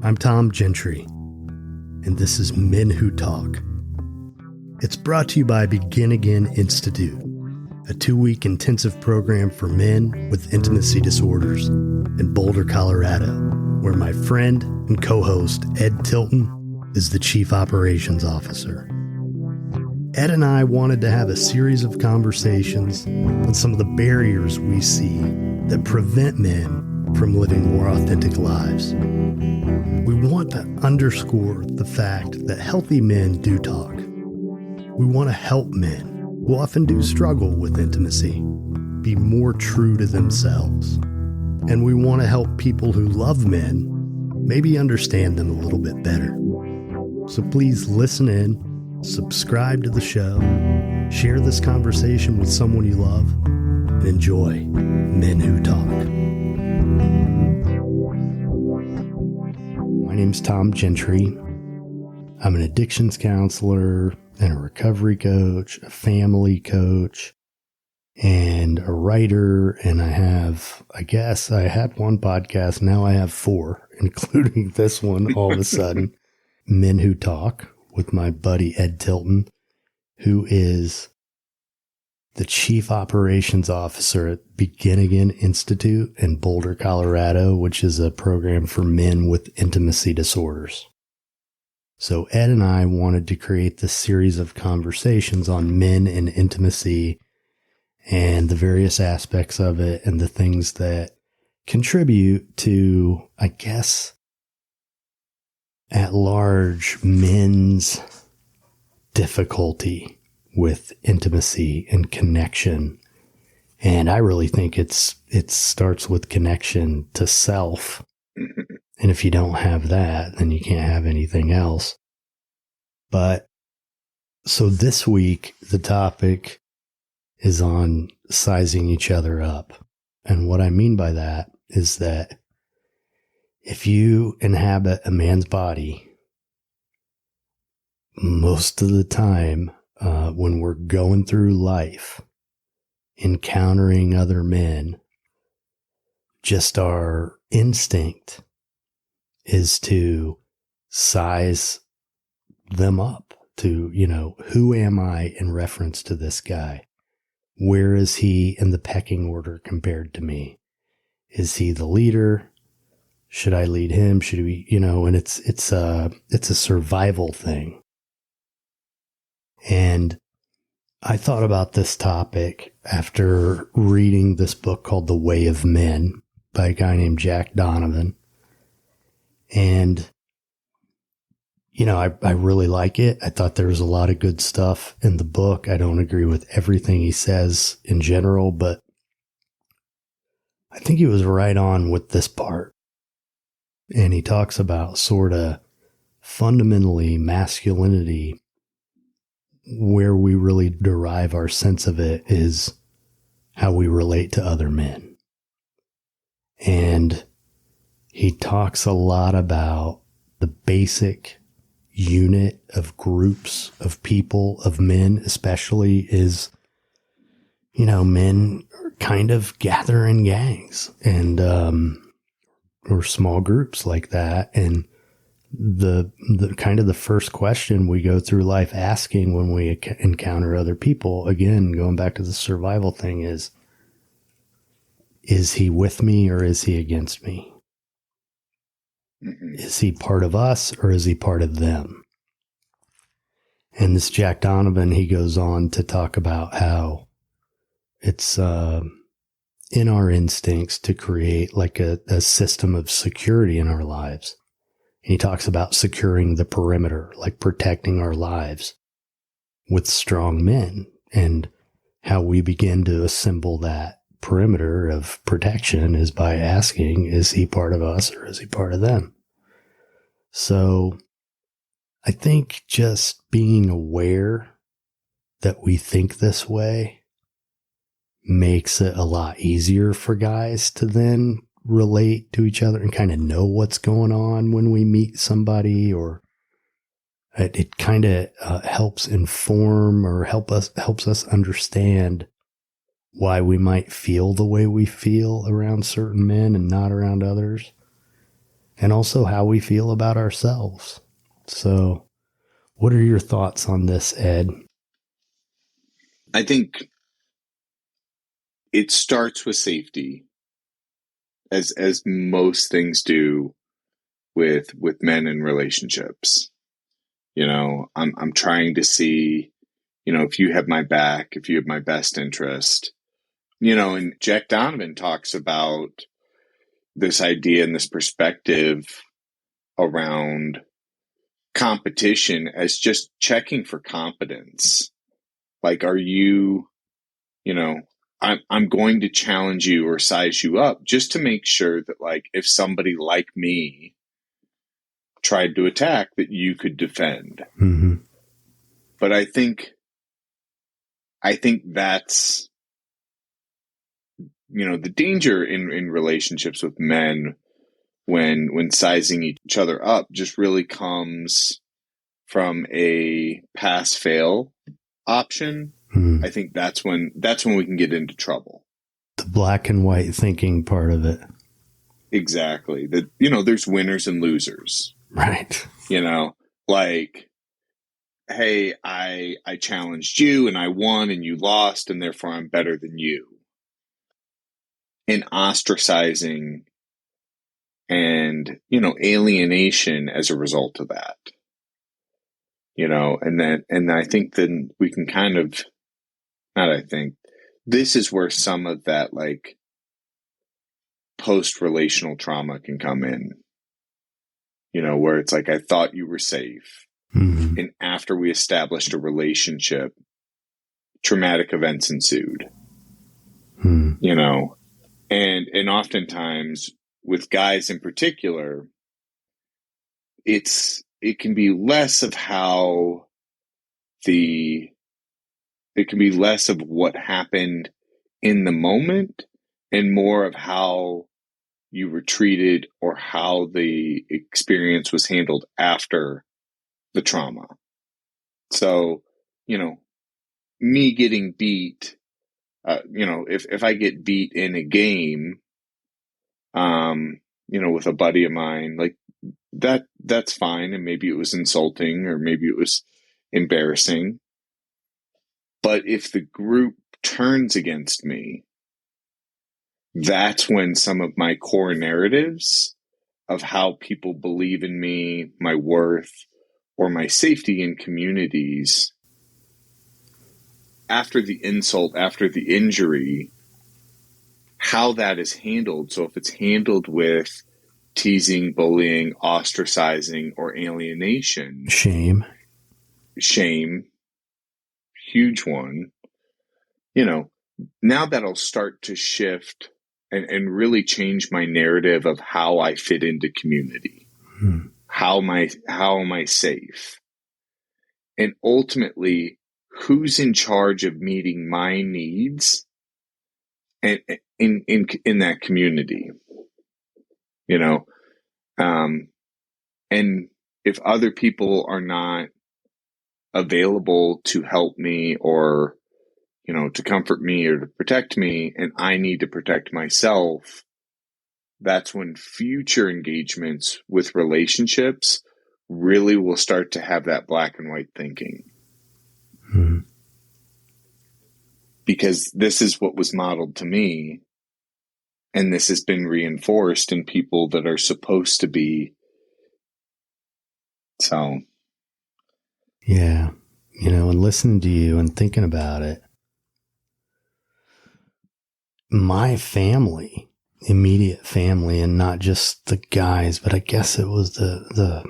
I'm Tom Gentry, and this is Men Who Talk. It's brought to you by Begin Again Institute, a 2-week intensive program for men with intimacy disorders in Boulder, Colorado, where my friend and co-host Ed Tilton is the Chief Operations Officer. Ed and I wanted to have a series of conversations on some of the barriers we see that prevent men from living more authentic lives. We want to underscore the fact that healthy men do talk. We want to help men who often do struggle with intimacy be more true to themselves. And we want to help people who love men maybe understand them a little bit better. So please listen in, subscribe to the show, share this conversation with someone you love, and enjoy Men Who Talk. My name's Tom Gentry. I'm an addictions counselor and a recovery coach, a family coach, and a writer. And I had one podcast. Now I have 4, including this one all of a sudden. Men Who Talk with my buddy Ed Tilton, who is the Chief Operations Officer at Begin Again Institute in Boulder, Colorado, which is a program for men with intimacy disorders. So Ed and I wanted to create this series of conversations on men and intimacy and the various aspects of it and the things that contribute to, I guess, at large, men's difficulty with intimacy and connection. And I really think it starts with connection to self. And if you don't have that, then you can't have anything else. But so this week, the topic is on sizing each other up. And what I mean by that is that if you inhabit a man's body, most of the time, when we're going through life, encountering other men, just our instinct is to size them up to, who am I in reference to this guy? Where is he in the pecking order compared to me? Is he the leader? Should I lead him? Should we, and it's a survival thing. And I thought about this topic after reading this book called The Way of Men by a guy named Jack Donovan. And, I really like it. I thought there was a lot of good stuff in the book. I don't agree with everything he says in general, but I think he was right on with this part. And he talks about sort of fundamentally masculinity, where we really derive our sense of it is how we relate to other men. And he talks a lot about the basic unit of groups of people, of men especially, is, men kind of gather in gangs and, or small groups like that. And the kind of the first question we go through life asking when we encounter other people, again, going back to the survival thing, is he with me or is he against me? Is he part of us or is he part of them? And this Jack Donovan, he goes on to talk about how it's in our instincts to create like a system of security in our lives. And he talks about securing the perimeter, like protecting our lives with strong men, and how we begin to assemble that perimeter of protection is by asking, is he part of us or is he part of them? So I think just being aware that we think this way makes it a lot easier for guys to then relate to each other and kind of know what's going on when we meet somebody, or it kind of helps inform or helps us understand why we might feel the way we feel around certain men and not around others. and also how we feel about ourselves. So what are your thoughts on this, Ed? I think it starts with safety, as most things do with men in relationships. I'm trying to see, if you have my back, if you have my best interest, and Jack Donovan talks about this idea and this perspective around competition as just checking for competence. Like, are you, I'm going to challenge you or size you up just to make sure that, like, if somebody like me tried to attack, that you could defend. Mm-hmm. But I think that's, the danger in relationships with men when sizing each other up just really comes from a pass-fail option. Mm. I think that's when we can get into trouble. The black and white thinking part of it. Exactly. That, there's winners and losers. Right. Like, hey, I challenged you and I won and you lost and therefore I'm better than you. And ostracizing and, alienation as a result of that. And I think then we can kind of, this is where some of that, like, post-relational trauma can come in, where it's like, I thought you were safe. Mm-hmm. And after we established a relationship, traumatic events ensued, and oftentimes with guys in particular, it can be less of what happened in the moment and more of how you were treated or how the experience was handled after the trauma. So, me getting beat, if I get beat in a game, with a buddy of mine, like that's fine. And maybe it was insulting or maybe it was embarrassing. But if the group turns against me, that's when some of my core narratives of how people believe in me, my worth, or my safety in communities, after the insult, after the injury, how that is handled. So if it's handled with teasing, bullying, ostracizing, or alienation. Shame, huge one. Now that'll start to shift and really change my narrative of how I fit into community. How am I safe? And ultimately, who's in charge of meeting my needs and in that community? And if other people are not available to help me or, to comfort me or to protect me, and I need to protect myself, that's when future engagements with relationships really will start to have that black and white thinking. Because this is what was modeled to me, and this has been reinforced in people that are supposed to be. So. Yeah. And listening to you and thinking about it, my family, immediate family, and not just the guys, but I guess it was the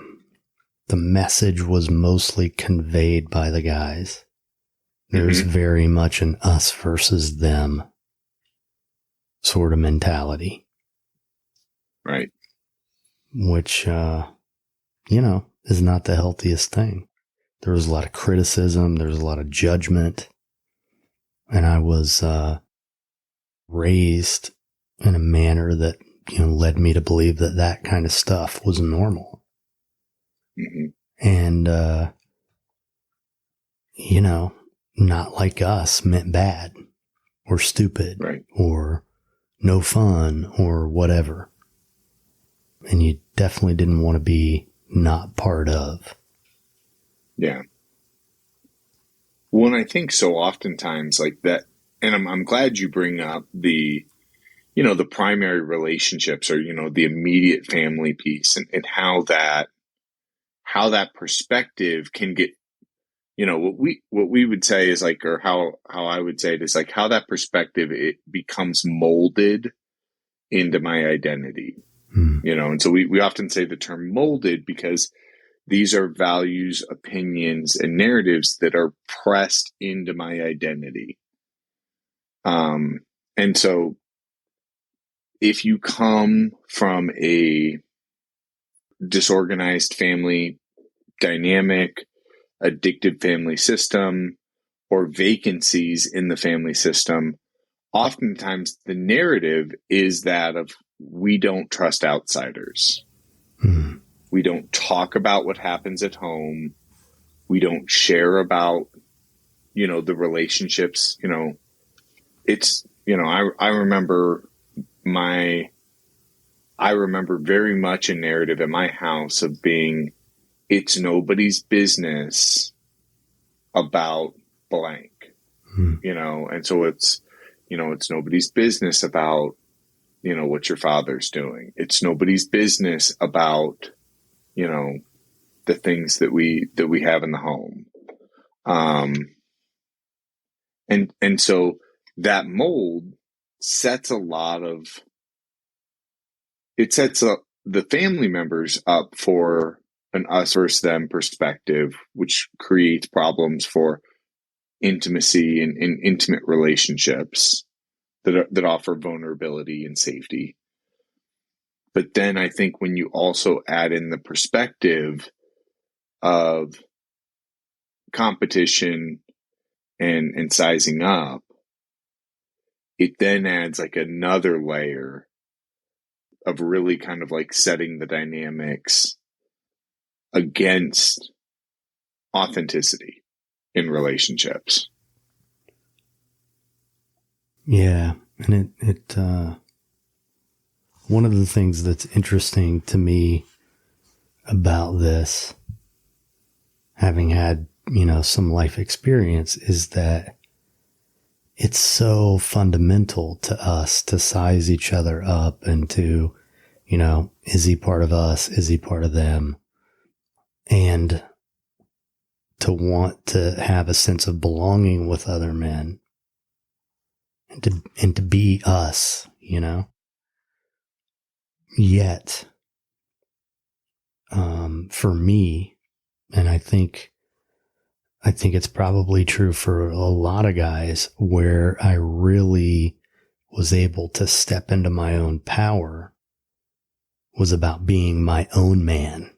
message was mostly conveyed by the guys. There's very much an us versus them sort of mentality. Right. Which, is not the healthiest thing. There was a lot of criticism. There was a lot of judgment. And I was raised in a manner that, led me to believe that kind of stuff was normal. And, not like us meant bad or stupid, right, or no fun or whatever. And you definitely didn't want to be not part of. Yeah. Well, and I think so oftentimes like that, and I'm glad you bring up the, the primary relationships or, the immediate family piece and how that perspective can get, what we would say is like, or how I would say it is like how that perspective, it becomes molded into my identity, and so we often say the term molded because these are values, opinions, and narratives that are pressed into my identity. And so if you come from a disorganized family dynamic, addictive family system, or vacancies in the family system, oftentimes the narrative is that of we don't trust outsiders. We don't talk about what happens at home. We don't share about, the relationships, it's, I remember very much a narrative in my house of being, it's nobody's business about blank, and so it's nobody's business about, what your father's doing. It's nobody's business about, the things that we have in the home. And so that mold sets the family members up for an us versus them perspective, which creates problems for intimacy and intimate relationships that offer vulnerability and safety. But then I think when you also add in the perspective of competition and sizing up, it then adds like another layer of really kind of like setting the dynamics against authenticity in relationships. Yeah. And it one of the things that's interesting to me about this, having had, some life experience, is that it's so fundamental to us to size each other up and to, is he part of us? Is he part of them? And to want to have a sense of belonging with other men and to be us, Yet, for me, and I think it's probably true for a lot of guys, where I really was able to step into my own power was about being my own man.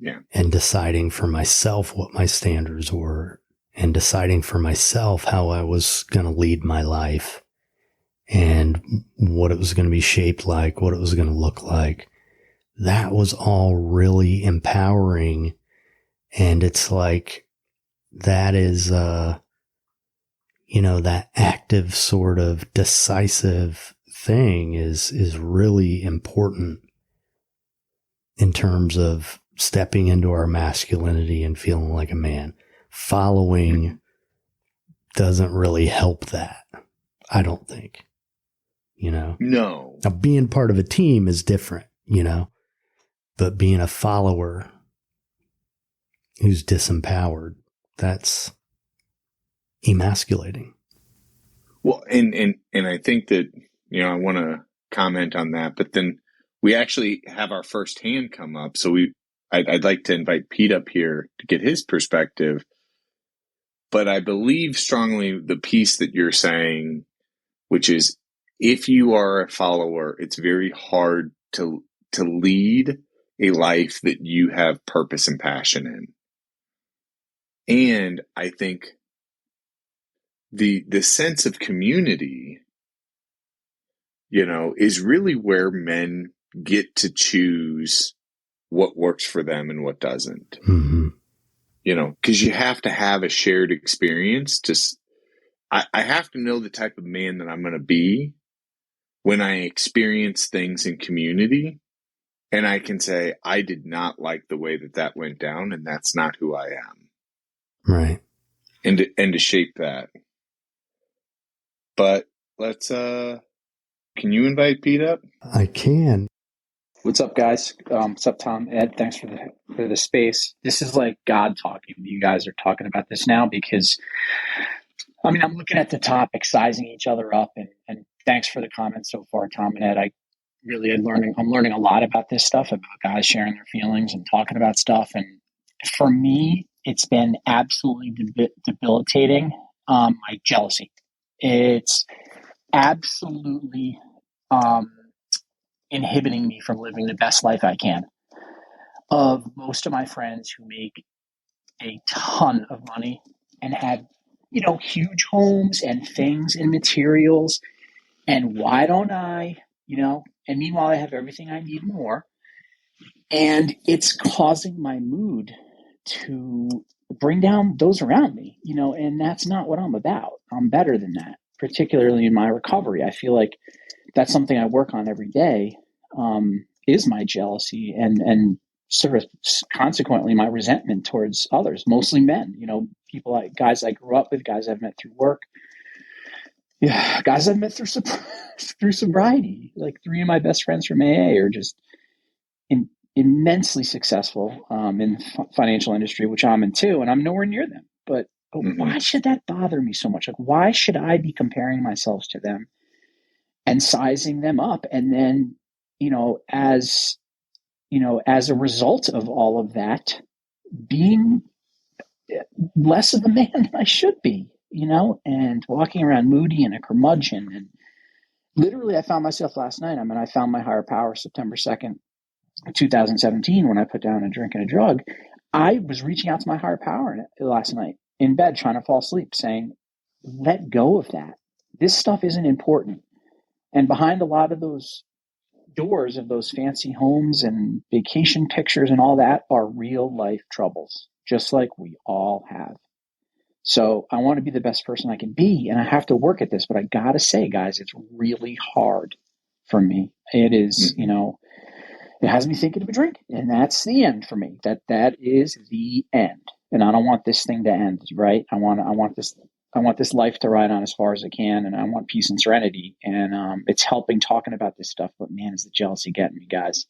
Yeah. And deciding for myself what my standards were and deciding for myself how I was going to lead my life and what it was going to be shaped like, what it was going to look like. That was all really empowering. And it's like, that is, that active sort of decisive thing is really important in terms of stepping into our masculinity and feeling like a man. Following doesn't really help that, I don't think. No. Now, being part of a team is different, but being a follower who's disempowered, that's emasculating. Well, and I think that, I want to comment on that, but then we actually have our first hand come up. So I'd like to invite Pete up here to get his perspective. But I believe strongly the piece that you're saying, which is if you are a follower, it's very hard to lead a life that you have purpose and passion in. And I think the sense of community, is really where men get to choose what works for them and what doesn't. Mm-hmm. Because you have to have a shared experience. I have to know the type of man that I'm going to be when I experience things in community. And I can say, I did not like the way that went down, and that's not who I am. Right. And to shape that. But let's, can you invite Pete up? I can. What's up, guys? What's up, Tom? Ed, thanks for the space. This is like God talking. You guys are talking about this now because, I mean, I'm looking at the topic, sizing each other up, and thanks for the comments so far, Tom and Ed. I'm learning a lot about this stuff, about guys sharing their feelings and talking about stuff. And for me, it's been absolutely debilitating. My jealousy. It's absolutely inhibiting me from living the best life I can. Of most of my friends who make a ton of money and have, huge homes and things and materials. And why don't I, and meanwhile I have everything I need more. And it's causing my mood to bring down those around me, and that's not what I'm about. I'm better than that, particularly in my recovery. I feel like that's something I work on every day, is my jealousy and sort of consequently my resentment towards others, mostly men, guys I grew up with, guys I've met through work. Yeah, guys I've met through sobriety. Like 3 of my best friends from AA are just immensely successful in the financial industry, which I'm in too, and I'm nowhere near them. But why should that bother me so much? Like, why should I be comparing myself to them and sizing them up? And then, as a result of all of that, being less of a man than I should be, and walking around moody and a curmudgeon. And literally, I found myself last night. I mean, I found my higher power September 2nd, 2017, when I put down a drink and a drug. I was reaching out to my higher power last night in bed, trying to fall asleep, saying, let go of that. This stuff isn't important. And behind a lot of those doors of those fancy homes and vacation pictures and all that are real life troubles, just like we all have. So I want to be the best person I can be, and I have to work at this. But I got to say, guys, it's really hard for me. It is, it has me thinking of a drink, and that's the end for me. That is the end. And I don't want this thing to end, right? I want this life to ride on as far as it can, and I want peace and serenity. And it's helping talking about this stuff, but man, is the jealousy getting me, guys.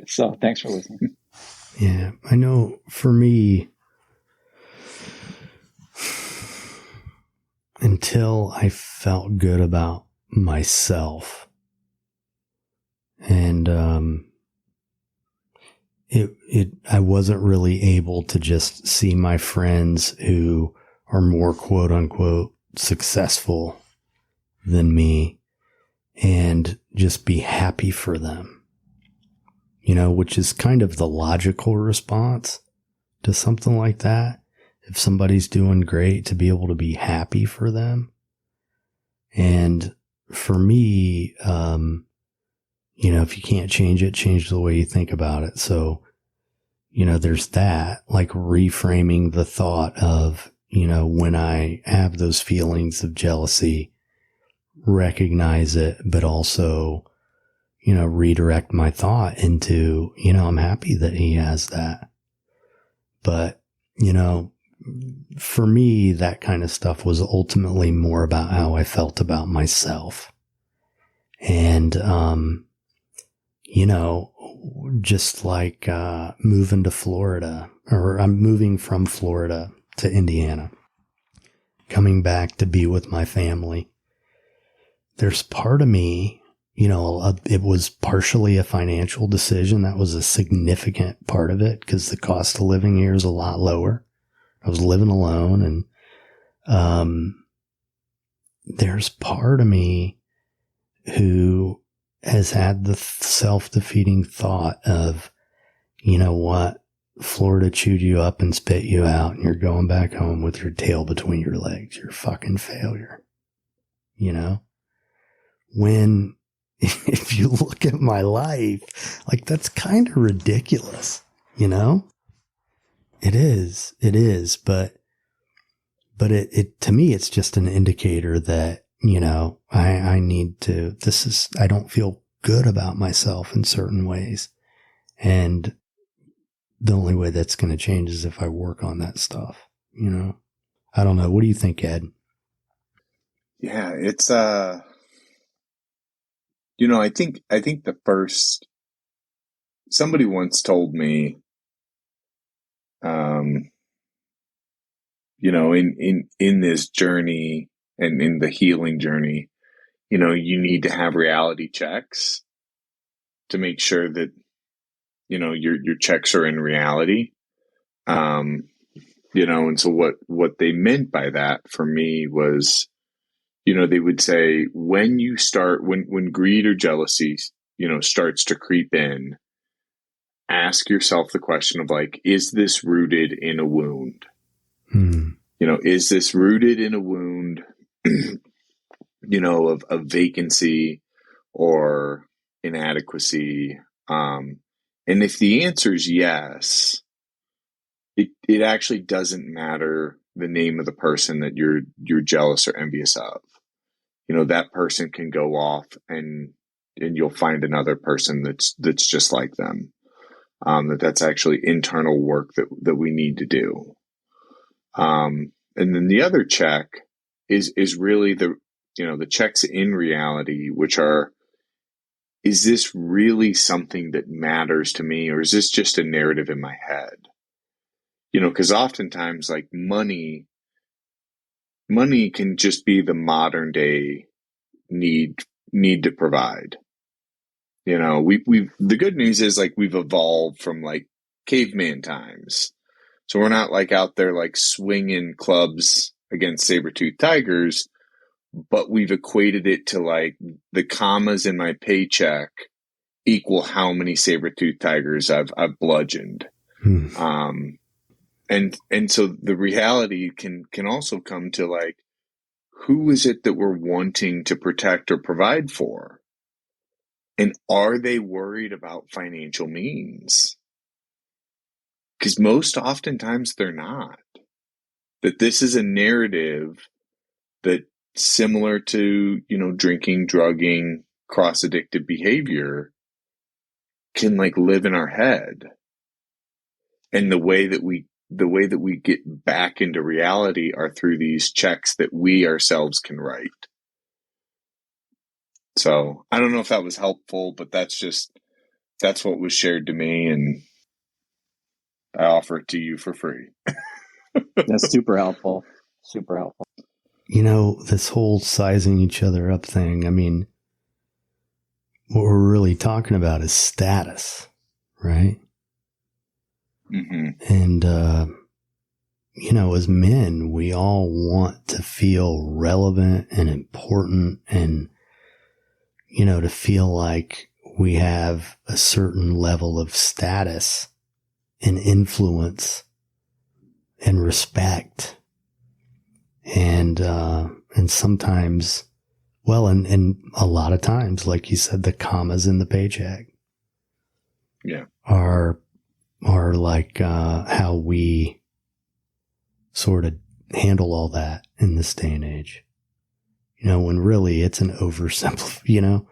So thanks for listening. Yeah, I know for me, until I felt good about myself, and I wasn't really able to just see my friends who are more quote unquote successful than me and just be happy for them, which is kind of the logical response to something like that. If somebody's doing great, to be able to be happy for them. And for me, if you can't change it, change the way you think about it. So, there's that, like reframing the thought of, when I have those feelings of jealousy, recognize it, but also, redirect my thought into, I'm happy that he has that. But, for me, that kind of stuff was ultimately more about how I felt about myself. And, just like moving to Florida, or I'm moving from Florida to Indiana, coming back to be with my family. There's part of me, it was partially a financial decision. That was a significant part of it because the cost of living here is a lot lower. I was living alone, and there's part of me who has had the self-defeating thought of, what, Florida chewed you up and spit you out, and you're going back home with your tail between your legs. You're a fucking failure. When, if you look at my life, like, that's kind of ridiculous, It is, but it to me, it's just an indicator that, I need to, I don't feel good about myself in certain ways. And the only way that's going to change is if I work on that stuff, you know? I don't know. What do you think, Ed? Yeah, it's, you know, I think the first, somebody once told me, you know, in this journey and in the healing journey, you know, you need to have reality checks to make sure that, you know, your checks are in reality. You know, and so what they meant by that for me was, you know, they would say when you start, when greed or jealousy, you know, starts to creep in, ask yourself the question of like, is this rooted in a wound? You know, is this rooted in a wound, you know, of vacancy or inadequacy? And if the answer is yes, it actually doesn't matter the name of the person that you're jealous or envious of. You know, that person can go off and you'll find another person that's just like them. That's actually internal work that we need to do. And then the other check is really the, you know, the checks in reality, which are, is this really something that matters to me, or is this just a narrative in my head? You know, because oftentimes like money can just be the modern day need to provide. You know, we've the good news is like we've evolved from like caveman times. So we're not like out there like swinging clubs against saber-toothed tigers, but we've equated it to like the commas in my paycheck equal how many saber-toothed tigers I've bludgeoned. And so the reality can also come to like, who is it that we're wanting to protect or provide for? And are they worried about financial means? Because most oftentimes they're not. That this is a narrative that, similar to, you know, drinking, drugging, cross-addictive behavior, can like live in our head. And the way that we get back into reality are through these checks that we ourselves can write. So I don't know if that was helpful, but that's what was shared to me, and I offer it to you for free. That's super helpful. Super helpful. You know, this whole sizing each other up thing, I mean, what we're really talking about is status, right? Mm-hmm. And, you know, as men, we all want to feel relevant and important and, you know, to feel like we have a certain level of status and influence and respect. And sometimes, well, and a lot of times, like you said, the commas in the paycheck, yeah, are like, how we sort of handle all that in this day and age. You know, when really it's an oversimplification, you know,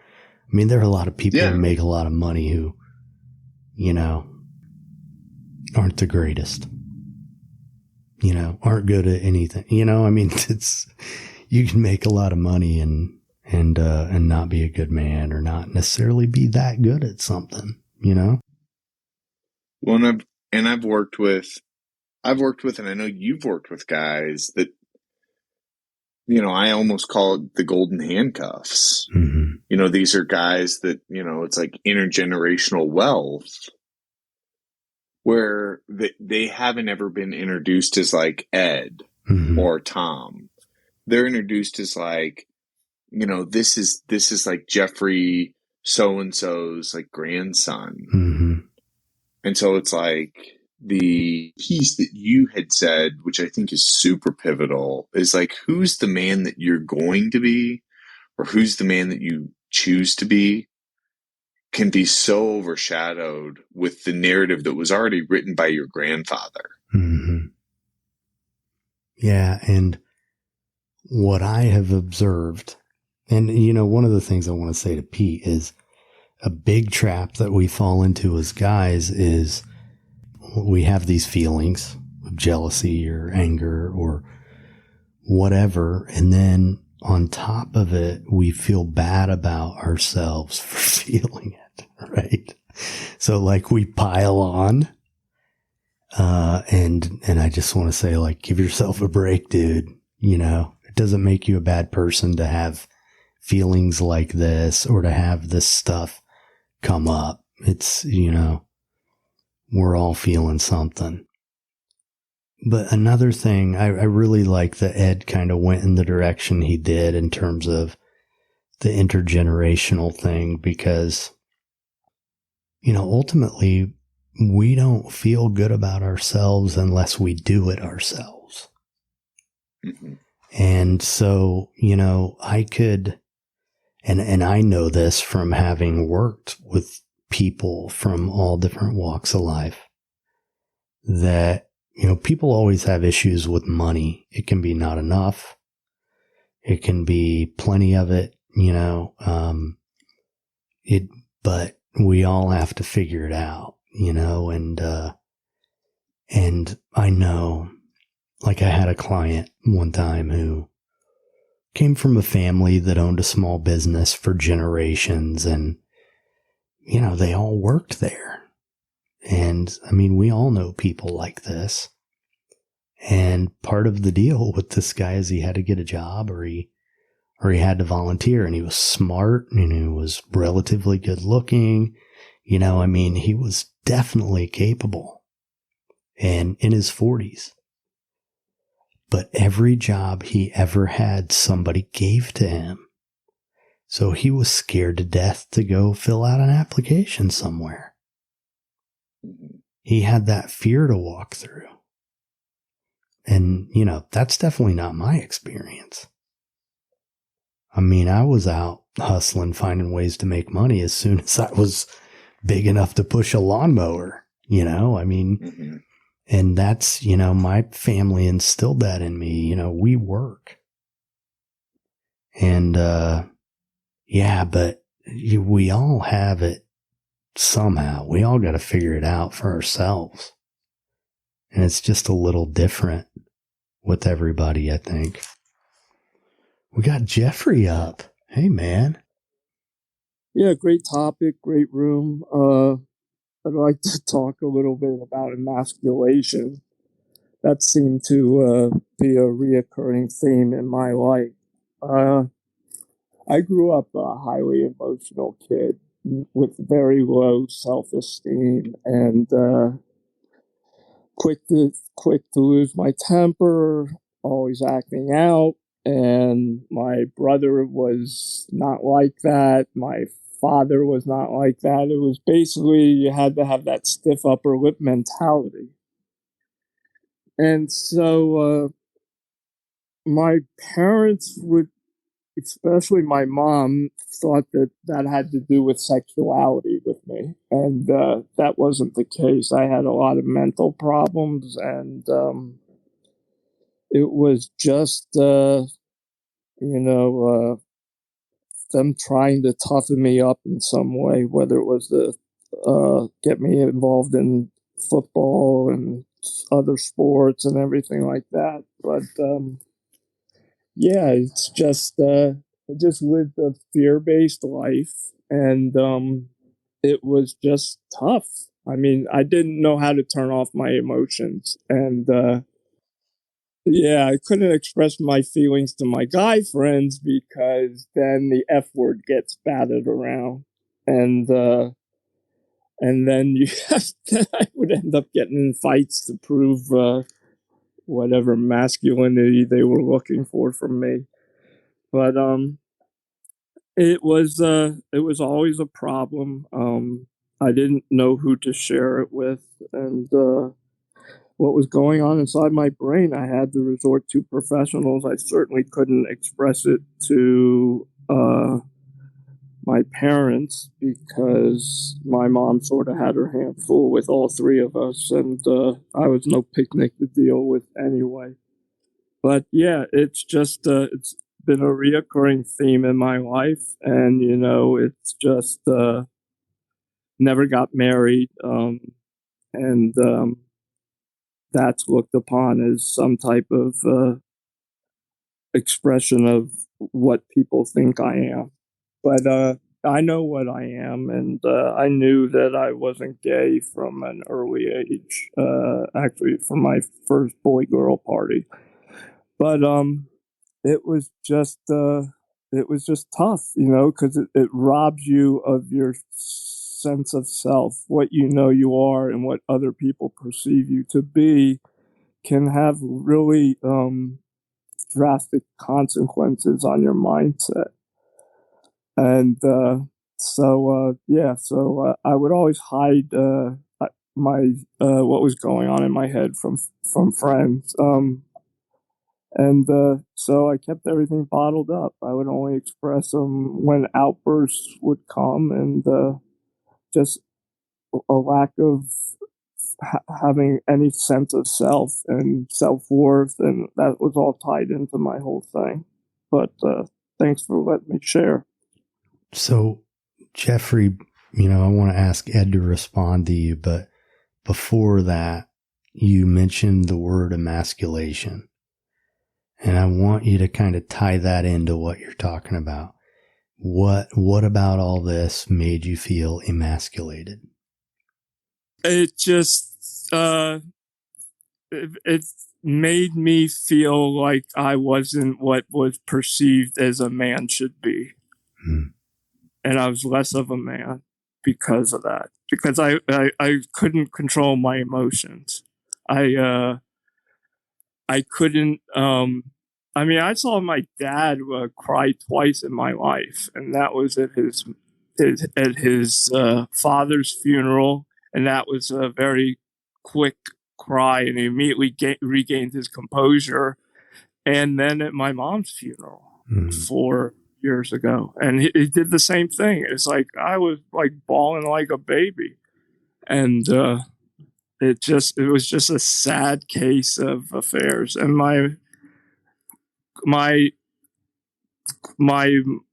I mean, there are a lot of people who make a lot of money who, you know, aren't the greatest, you know, aren't good at anything, you know, I mean, you can make a lot of money and not be a good man or not necessarily be that good at something, you know? Well, I've worked with, and I know you've worked with guys that, you know, I almost call it the golden handcuffs. Mm-hmm. You know, these are guys that, you know, it's like intergenerational wealth, where they haven't ever been introduced as like Ed or Tom. They're introduced as like, you know, this is like Jeffrey so-and-so's like grandson. Mm-hmm. And so it's like the piece that you had said, which I think is super pivotal, is like, who's the man that you're going to be, or who's the man that you choose to be, can be so overshadowed with the narrative that was already written by your grandfather. Mm-hmm. Yeah. And what I have observed, and, you know, one of the things I want to say to Pete is, a big trap that we fall into as guys is we have these feelings of jealousy or anger or whatever. And then on top of it, we feel bad about ourselves for feeling it, right? So like we pile on. And I just want to say, like, give yourself a break, dude. You know, it doesn't make you a bad person to have feelings like this or to have this stuff come up. It's, you know, we're all feeling something. But another thing, I really like that Ed kind of went in the direction he did in terms of the intergenerational thing, because, you know, ultimately we don't feel good about ourselves unless we do it ourselves. Mm-hmm. And so, you know, I could, and I know this from having worked with people from all different walks of life, that, you know, people always have issues with money. It can be not enough. It can be plenty of it, you know, but we all have to figure it out, you know, and I know, like, I had a client one time who came from a family that owned a small business for generations, and, you know, they all worked there. And I mean, we all know people like this. And part of the deal with this guy is he had to get a job, or he had to volunteer, and he was smart and he was relatively good looking. You know, I mean, he was definitely capable and in his 40s. But every job he ever had, somebody gave to him. So he was scared to death to go fill out an application somewhere. He had that fear to walk through. And, you know, that's definitely not my experience. I mean, I was out hustling, finding ways to make money as soon as I was big enough to push a lawnmower, you know, I mean, and that's, you know, my family instilled that in me. You know, we work. And, yeah, but we all have it somehow. We all got to figure it out for ourselves. And it's just a little different with everybody, I think. We got Jeffrey up. Hey, man. Yeah, great topic, great room. I'd like to talk a little bit about emasculation. That seemed to be a reoccurring theme in my life. I grew up a highly emotional kid with very low self-esteem and quick to lose my temper, always acting out. And my brother was not like that. My father was not like that. It was basically, you had to have that stiff upper lip mentality. And so my parents would, especially my mom, thought that had to do with sexuality with me. And that wasn't the case. I had a lot of mental problems, and it was just, them trying to toughen me up in some way, whether it was to get me involved in football and other sports and everything like that. But yeah, it's just I just lived a fear-based life, and it was just tough. I mean, I didn't know how to turn off my emotions, and yeah, I couldn't express my feelings to my guy friends because then the F word gets batted around, and then I would end up getting in fights to prove whatever masculinity they were looking for from me. But it was always a problem. I didn't know who to share it with, and what was going on inside my brain, I had to resort to professionals. I certainly couldn't express it to my parents because my mom sort of had her hand full with all three of us, and I was no picnic to deal with anyway. But yeah, it's just it's been a reoccurring theme in my life, and you know, it's just never got married, and that's looked upon as some type of expression of what people think I am. But I know what I am, and I knew that I wasn't gay from an early age, actually from my first boy-girl party. But it was just tough, because it robs you of your sense of self, what you know you are and what other people perceive you to be can have really drastic consequences on your mindset. And so I would always hide my what was going on in my head from friends. And so I kept everything bottled up. I would only express them when outbursts would come, and just a lack of having any sense of self and self-worth, and that was all tied into my whole thing. But thanks for letting me share. So, Jeffrey, I want to ask Ed to respond to you, but before that, you mentioned the word emasculation. And I want you to kind of tie that into what you're talking about. What about all this made you feel emasculated? It just it made me feel like I wasn't what was perceived as a man should be. And I was less of a man because of that. Because I couldn't control my emotions. I couldn't. I saw my dad cry twice in my life, and that was at his father's funeral, and that was a very quick cry, and he immediately regained his composure. And then at my mom's funeral 4 years ago, and he did the same thing. It's like I was like bawling like a baby, and it was just a sad case of affairs. And my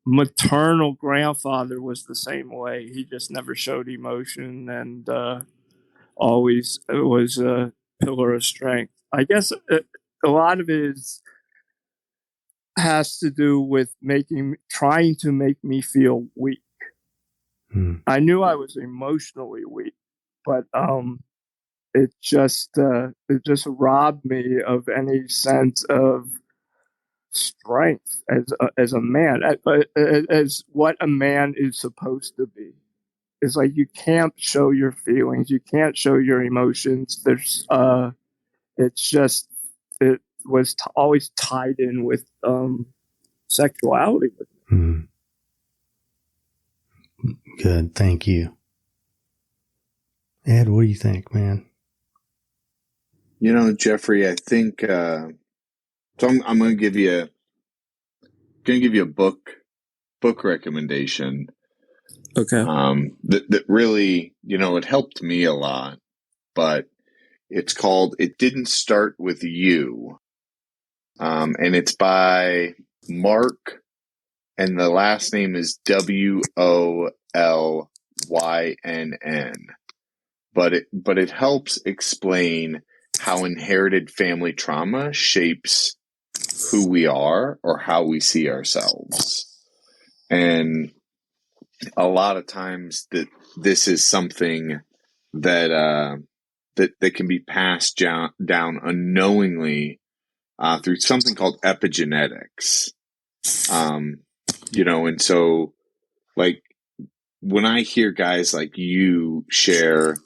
maternal grandfather was the same way. He just never showed emotion, and always was a pillar of strength. I guess a lot of it has to do with trying to make me feel weak. I knew I was emotionally weak, but it just robbed me of any sense of strength as a man, as what a man is supposed to be. It's like you can't show your feelings, you can't show your emotions. It was always tied in with sexuality. Good, thank you. Ed, what do you think, man? Jeffrey, I think so. I'm going to give you a book recommendation. Okay. That really, it helped me a lot, but it's called "It Didn't Start With You," and it's by Mark, and the last name is Wollynn. But it helps explain how inherited family trauma shapes who we are or how we see ourselves. And a lot of times that this is something that can be passed down unknowingly through something called epigenetics. And so like when I hear guys like you share,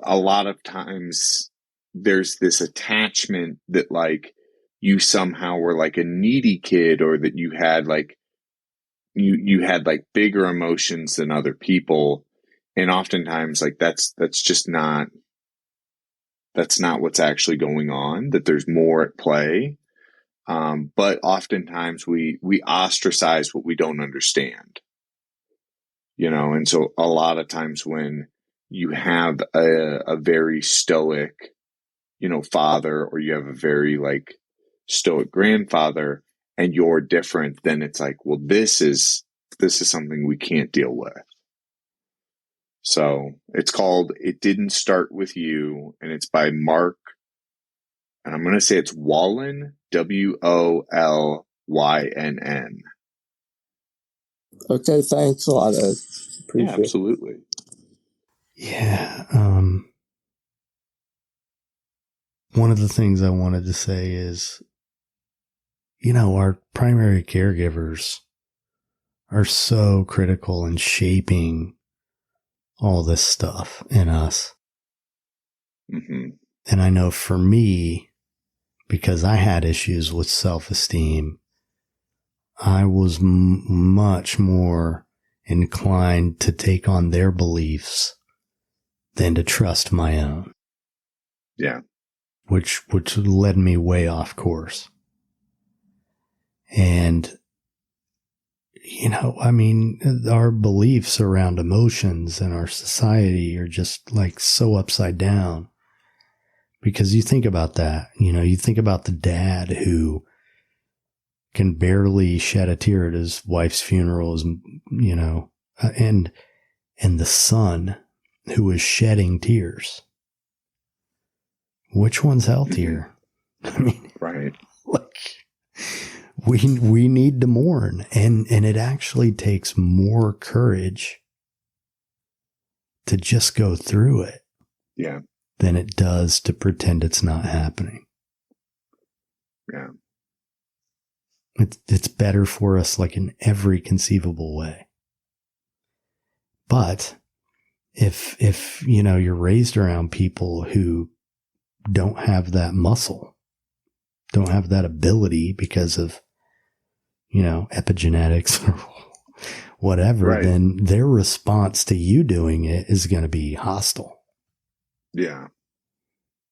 a lot of times there's this attachment that like you somehow were like a needy kid, or that you had like you had like bigger emotions than other people. And oftentimes like that's just not what's actually going on, that there's more at play. But oftentimes we ostracize what we don't understand, and so a lot of times when you have a very stoic, father, or you have a very like stoic grandfather, and you're different, then it's like, well, this is something we can't deal with. So it's called It Didn't Start With You, and it's by Mark, and I'm going to say it's Wolynn, Wollynn. Okay, thanks a lot. I appreciate Yeah, absolutely. Yeah. One of the things I wanted to say is, our primary caregivers are so critical in shaping all this stuff in us. Mm-hmm. And I know for me, because I had issues with self-esteem, I was much more inclined to take on their beliefs than to trust my own. Yeah. Which led me way off course. And, our beliefs around emotions in our society are just like so upside down. Because you think about that, you think about the dad who can barely shed a tear at his wife's funeral, and the son who is shedding tears. Which one's healthier? Right. We need to mourn, and it actually takes more courage to just go through it. Yeah. Than it does to pretend it's not happening. Yeah. It's better for us, like, in every conceivable way. But if you're raised around people who don't have that muscle, don't have that ability because of, epigenetics or whatever, right, then their response to you doing it is going to be hostile. Yeah.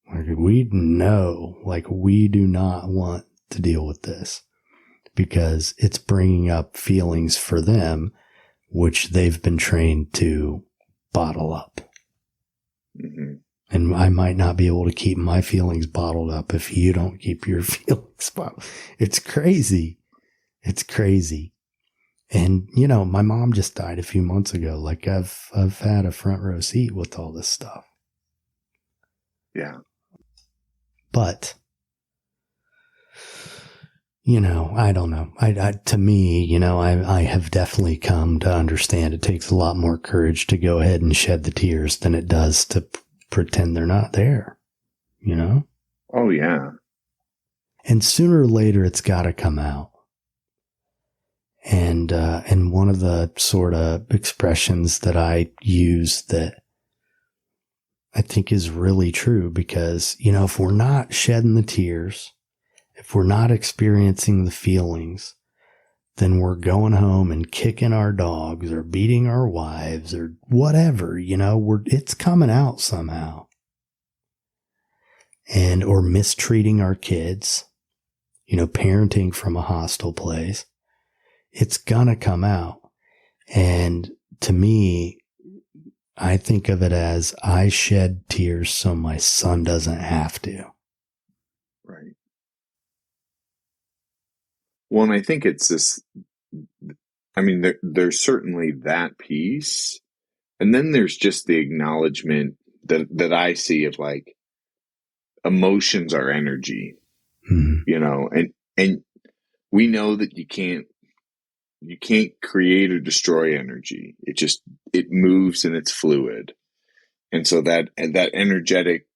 We know, we do not want to deal with this because it's bringing up feelings for them, which they've been trained to bottle up. Mm-hmm. And I might not be able to keep my feelings bottled up if you don't keep your feelings bottled. It's crazy. It's crazy. And, my mom just died a few months ago. I've had a front row seat with all this stuff. Yeah. But, I don't know. To me, I have definitely come to understand it takes a lot more courage to go ahead and shed the tears than it does to pretend they're not there, Oh, yeah. And sooner or later, it's got to come out. And one of the sort of expressions that I use that I think is really true, because, if we're not shedding the tears, if we're not experiencing the feelings, then we're going home and kicking our dogs or beating our wives or whatever, it's coming out somehow. Or mistreating our kids, parenting from a hostile place. It's gonna come out. And to me, I think of it as I shed tears so my son doesn't have to. Right. Well, and I think it's this, there's certainly that piece. And then there's just the acknowledgement that I see of, emotions are energy, mm-hmm. And we know that you can't create or destroy energy. It moves and it's fluid. And so that energetic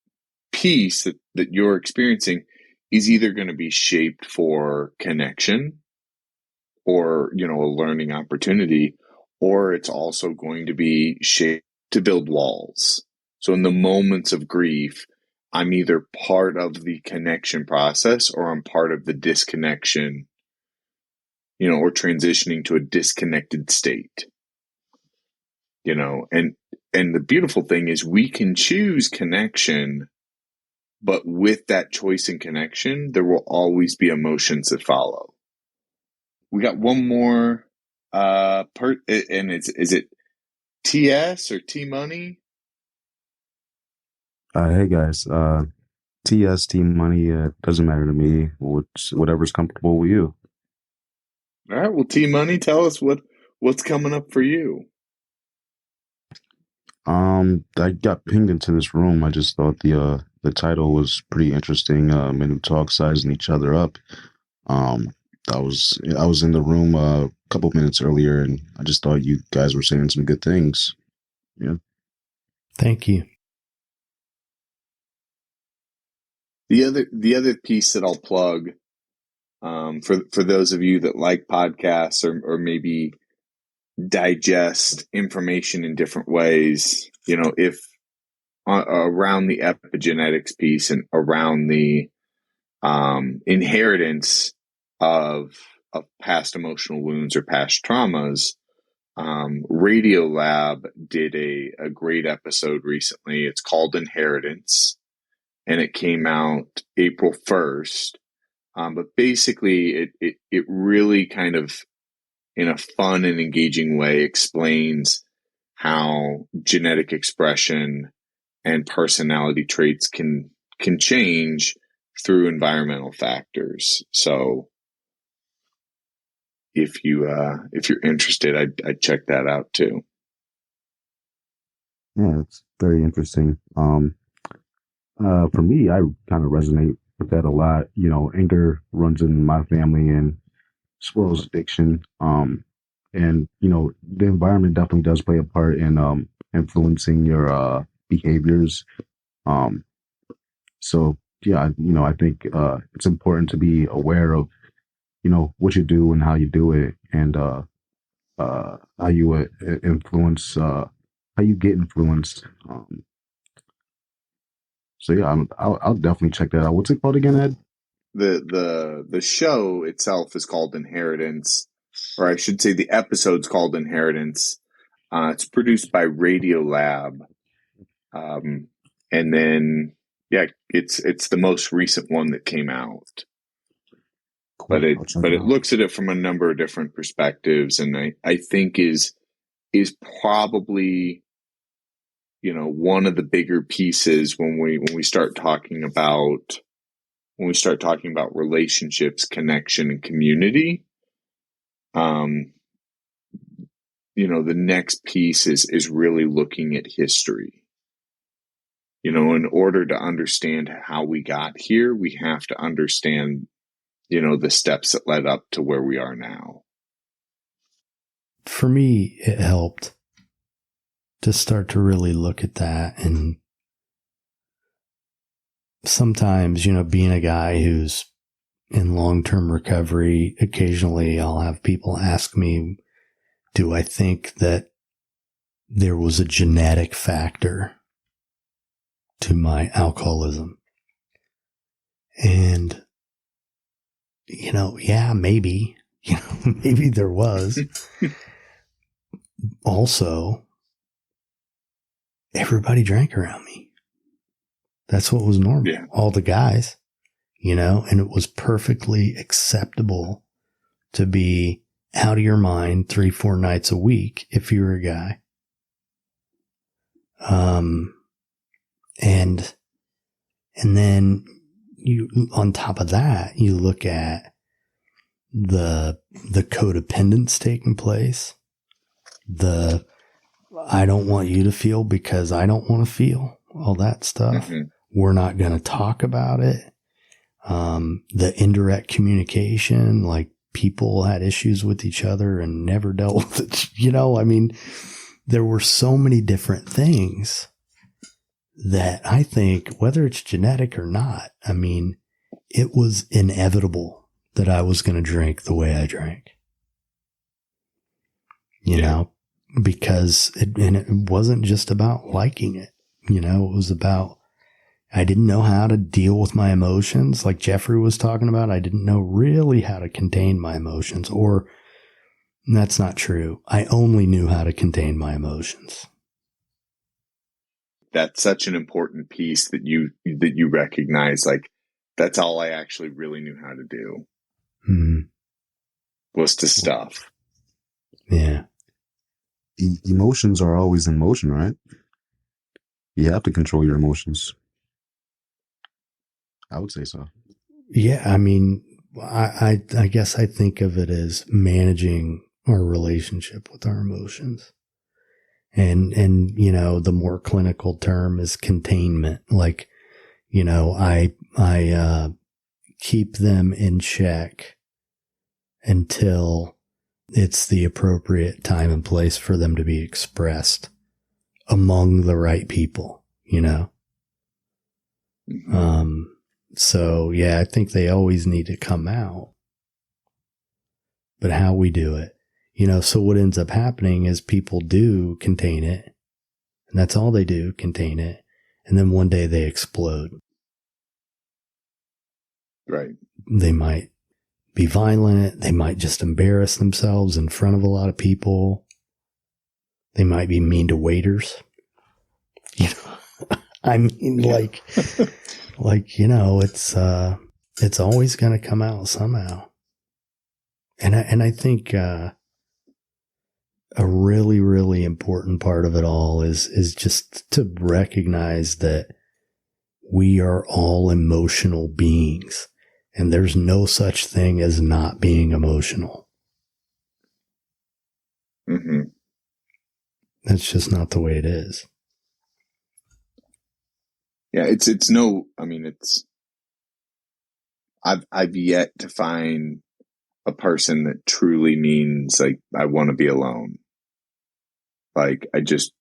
piece that you're experiencing is either going to be shaped for connection or, a learning opportunity, or it's also going to be shaped to build walls. So in the moments of grief, I'm either part of the connection process or I'm part of the disconnection, or transitioning to a disconnected state, and the beautiful thing is we can choose connection, but with that choice in connection, there will always be emotions that follow. We got one more, and is it TS or T Money? Hey guys, TS, T Money, doesn't matter to me. Whatever's comfortable with you. All right, well, T Money, tell us what's coming up for you. I got pinged into this room. I just thought the title was pretty interesting. Men who talk sizing each other up. Um, I was in the room a couple minutes earlier, and I just thought you guys were saying some good things. Yeah. Thank you. The other piece that I'll plug, for those of you that like podcasts or maybe digest information in different ways, if around the epigenetics piece and around the inheritance of past emotional wounds or past traumas, Radiolab did a great episode recently. It's called Inheritance, and it came out April 1st. But basically, it really kind of, in a fun and engaging way, explains how genetic expression and personality traits can change through environmental factors. So if you're interested, I'd check that out too. Yeah, it's very interesting. For me, I kind of resonate with that a lot. Anger runs in my family, and as well as addiction. And the environment definitely does play a part in influencing your behaviors. So yeah, I think it's important to be aware of what you do and how you do it, and how you influence, how you get influenced. So yeah, I'll definitely check that out. What's it called again, Ed? The show itself is called Inheritance, or I should say the episode's called Inheritance. It's produced by Radiolab. And then, yeah, it's the most recent one that came out. Cool. But it looks at it from a number of different perspectives, and I think is probably, one of the bigger pieces when we start talking about relationships, connection, and community. The next piece is really looking at history. In order to understand how we got here, we have to understand, the steps that led up to where we are now. For me, it helped to start to really look at that. And sometimes, being a guy who's in long-term recovery, occasionally I'll have people ask me, do I think that there was a genetic factor to my alcoholism? And, yeah, maybe, maybe there was. Also, everybody drank around me. That's what was normal. Yeah. All the guys, and it was perfectly acceptable to be out of your mind 3-4 nights a week if you were a guy. And then you, on top of that, you look at the codependence taking place, I don't want you to feel because I don't want to feel, all that stuff. Mm-hmm. We're not going to talk about it. The indirect communication, like people had issues with each other and never dealt with it. There were so many different things that I think, whether it's genetic or not, it was inevitable that I was going to drink the way I drank. Because it wasn't just about liking it. It was about, I didn't know how to deal with my emotions. Like Jeffrey was talking about, I didn't know really how to contain my emotions, or that's not true. I only knew how to contain my emotions. That's such an important piece that you recognize. Like, that's all I actually really knew how to do. Was to stuff. Yeah. Emotions are always in motion, right? You have to control your emotions. I would say so. Yeah, I guess I think of it as managing our relationship with our emotions. And, you know, the more clinical term is containment. Like, you know, I keep them in check until it's the appropriate time and place for them to be expressed among the right people, you know? Mm-hmm. So yeah, I think they always need to come out, but how we do it, you know, so what ends up happening is people do contain it, and that's all they do, contain it. And then one day they explode. Right. They might be violent. They might just embarrass themselves in front of a lot of people. They might be mean to waiters. You know, I mean, yeah. like, you know, it's always going to come out somehow. And I think, a really, really important part of it all is just to recognize that we are all emotional beings, and there's no such thing as not being emotional. Mm-hmm. That's just not the way it is. Yeah, I've yet to find a person that truly means like, I want to be alone. Like, I just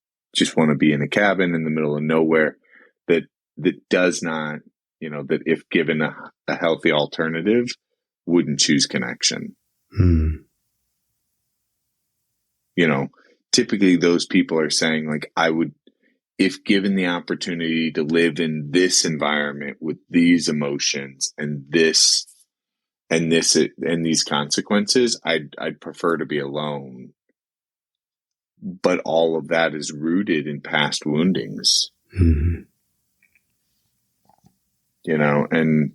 want to be in a cabin in the middle of nowhere, that does not, you know, that if given a healthy alternative, wouldn't choose connection. You know, typically those people are saying like, I would, if given the opportunity to live in this environment with these emotions and these consequences, I'd prefer to be alone. But all of that is rooted in past woundings. Mm-hmm. You know, and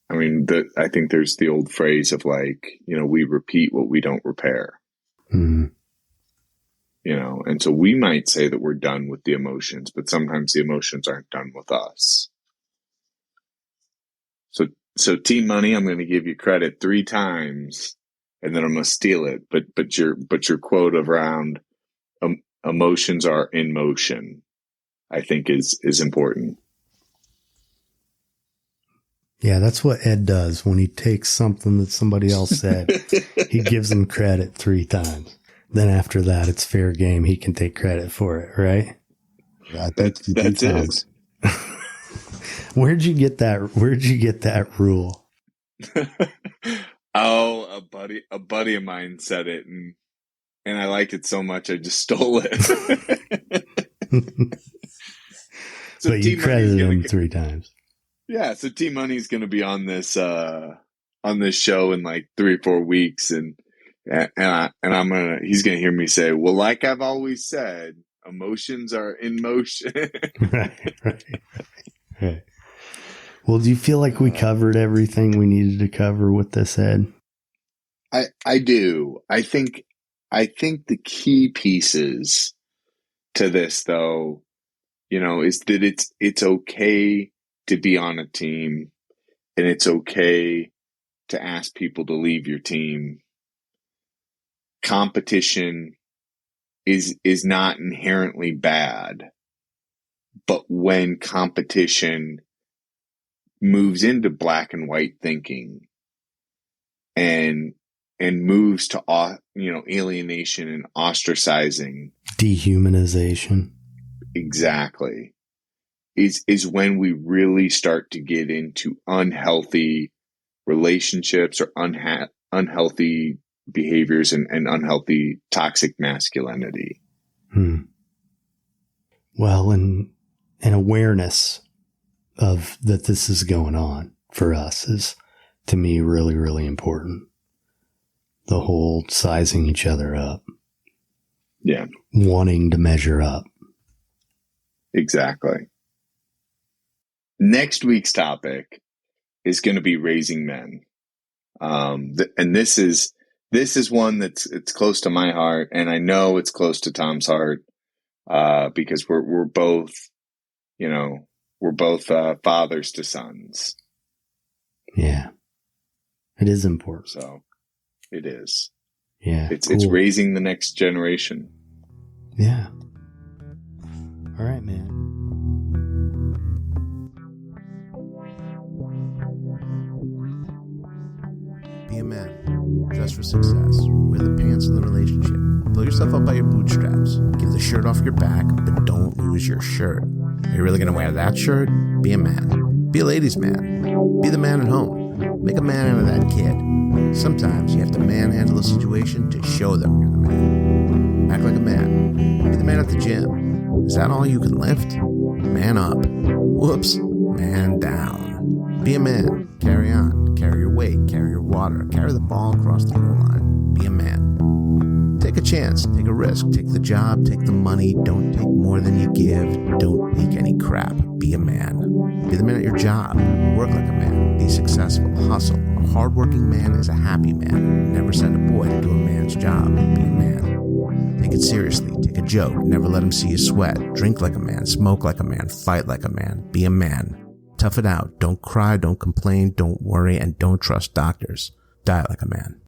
I mean, I think there's the old phrase of like, you know, we repeat what we don't repair. Mm-hmm. You know, and so we might say that we're done with the emotions, but sometimes the emotions aren't done with us. So Team Money, I'm going to give you credit 3 times, and then I'm going to steal it. But your quote around emotions are in motion, I think is important. Yeah, that's what Ed does when he takes something that somebody else said. He gives them credit 3 times. Then after that, it's fair game. He can take credit for it, right? Yeah, that's it. Where'd you get that rule? Oh, a buddy of mine said it, and I liked it so much I just stole it. So but you credited him 3 times. Yeah, so Team Money's going to be on this show in like 3 or 4 weeks, and he's going to hear me say, well, like I've always said, emotions are in motion. Right. Well, do you feel like we covered everything we needed to cover with this, Ed? I do. I think the key pieces to this, though, you know, is that it's okay to be on a team, and it's okay to ask people to leave your team. Competition is not inherently bad, but when competition moves into black and white thinking and moves to alienation and ostracizing, dehumanization, exactly, is when we really start to get into unhealthy relationships or unhealthy behaviors and unhealthy toxic masculinity. Well, and awareness of that this is going on for us is, to me, really, really important. The whole sizing each other up. Yeah. Wanting to measure up. Exactly. Next week's topic is going to be raising men. And this is one it's close to my heart, and I know it's close to Tom's heart, because we're both, you know, fathers to sons. Yeah, it is important. So it is. Yeah, it's raising the next generation. Yeah. All right, man. Be a man. Dress for success. Wear the pants in the relationship. Pull yourself up by your bootstraps. Give the shirt off your back, but don't lose your shirt. Are you really going to wear that shirt? Be a man. Be a ladies' man. Be the man at home. Make a man out of that kid. Sometimes you have to manhandle a situation to show them you're the man. Act like a man. Be the man at the gym. Is that all you can lift? Man up. Whoops. Man down. Be a man. Carry on. Carry your weight. Carry your water. Carry the ball across the goal line. Be a man. Take a chance. Take a risk. Take the job. Take the money. Don't take more than you give. Don't leak any crap. Be a man. Be the man at your job. Work like a man. Be successful. Hustle. A hardworking man is a happy man. Never send a boy to do a man's job. Be a man. Take it seriously. Take a joke. Never let him see you sweat. Drink like a man. Smoke like a man. Fight like a man. Be a man. Tough it out. Don't cry. Don't complain. Don't worry. And don't trust doctors. Die like a man.